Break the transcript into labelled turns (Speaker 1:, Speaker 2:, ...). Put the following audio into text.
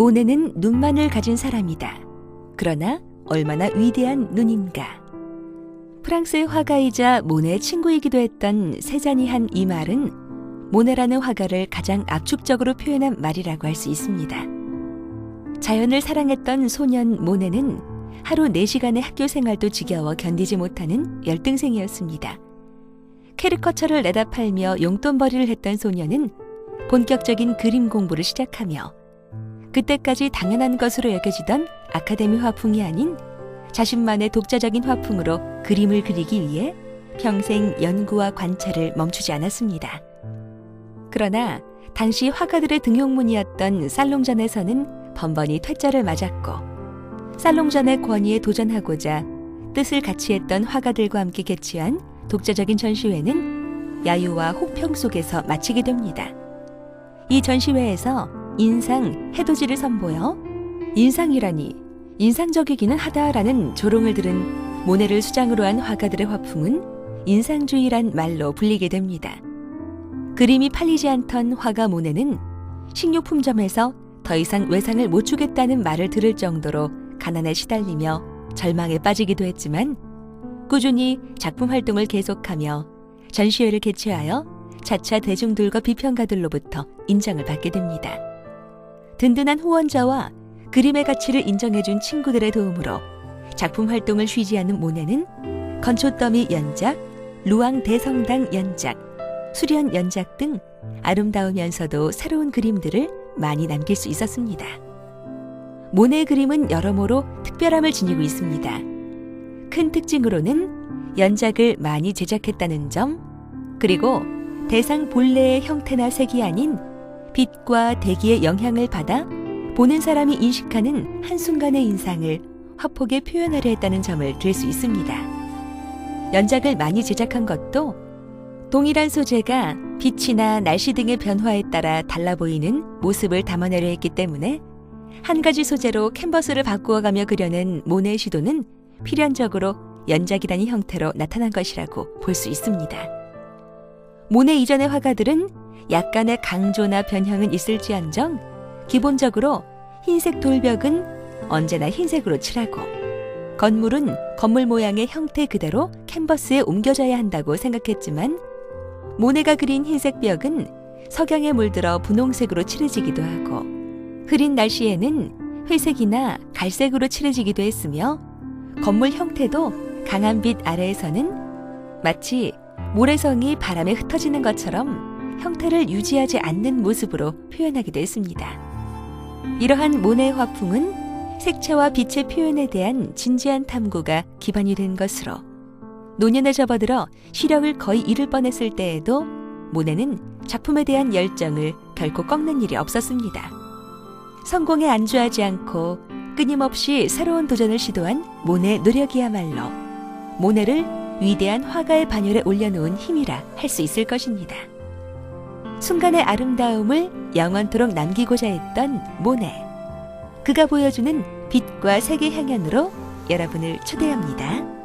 Speaker 1: 모네는 눈만을 가진 사람이다. 그러나 얼마나 위대한 눈인가. 프랑스의 화가이자 모네의 친구이기도 했던 세잔이 한 이 말은 모네라는 화가를 가장 압축적으로 표현한 말이라고 할 수 있습니다. 자연을 사랑했던 소년 모네는 하루 4시간의 학교 생활도 지겨워 견디지 못하는 열등생이었습니다. 캐리커처를 내다 팔며 용돈벌이를 했던 소년은 본격적인 그림 공부를 시작하며 그때까지 당연한 것으로 여겨지던 아카데미 화풍이 아닌 자신만의 독자적인 화풍으로 그림을 그리기 위해 평생 연구와 관찰을 멈추지 않았습니다. 그러나 당시 화가들의 등용문이었던 살롱전에서는 번번이 퇴짜를 맞았고 살롱전의 권위에 도전하고자 뜻을 같이 했던 화가들과 함께 개최한 독자적인 전시회는 야유와 혹평 속에서 마치게 됩니다. 이 전시회에서 인상, 해돋이를 선보여 인상이라니 인상적이기는 하다라는 조롱을 들은 모네를 수장으로 한 화가들의 화풍은 인상주의란 말로 불리게 됩니다. 그림이 팔리지 않던 화가 모네는 식료품점에서 더 이상 외상을 못 주겠다는 말을 들을 정도로 가난에 시달리며 절망에 빠지기도 했지만 꾸준히 작품 활동을 계속하며 전시회를 개최하여 차차 대중들과 비평가들로부터 인정을 받게 됩니다. 든든한 후원자와 그림의 가치를 인정해준 친구들의 도움으로 작품 활동을 쉬지 않은 모네는 건초더미 연작, 루앙 대성당 연작, 수련 연작 등 아름다우면서도 새로운 그림들을 많이 남길 수 있었습니다. 모네의 그림은 여러모로 특별함을 지니고 있습니다. 큰 특징으로는 연작을 많이 제작했다는 점, 그리고 대상 본래의 형태나 색이 아닌 빛과 대기의 영향을 받아 보는 사람이 인식하는 한순간의 인상을 화폭에 표현하려 했다는 점을 들 수 있습니다. 연작을 많이 제작한 것도 동일한 소재가 빛이나 날씨 등의 변화에 따라 달라 보이는 모습을 담아내려 했기 때문에 한 가지 소재로 캔버스를 바꾸어가며 그려낸 모네의 시도는 필연적으로 연작이라는 형태로 나타난 것이라고 볼 수 있습니다. 모네 이전의 화가들은 약간의 강조나 변형은 있을지언정 기본적으로 흰색 돌벽은 언제나 흰색으로 칠하고 건물은 건물 모양의 형태 그대로 캔버스에 옮겨져야 한다고 생각했지만 모네가 그린 흰색 벽은 석양에 물들어 분홍색으로 칠해지기도 하고 흐린 날씨에는 회색이나 갈색으로 칠해지기도 했으며 건물 형태도 강한 빛 아래에서는 마치 모래성이 바람에 흩어지는 것처럼 형태를 유지하지 않는 모습으로 표현하기도 했습니다. 이러한 모네의 화풍은 색채와 빛의 표현에 대한 진지한 탐구가 기반이 된 것으로 노년에 접어들어 시력을 거의 잃을 뻔했을 때에도 모네는 작품에 대한 열정을 결코 꺾는 일이 없었습니다. 성공에 안주하지 않고 끊임없이 새로운 도전을 시도한 모네의 노력이야말로 모네를 위대한 화가의 반열에 올려놓은 힘이라 할 수 있을 것입니다. 순간의 아름다움을 영원토록 남기고자 했던 모네. 그가 보여주는 빛과 색의 향연으로 여러분을 초대합니다.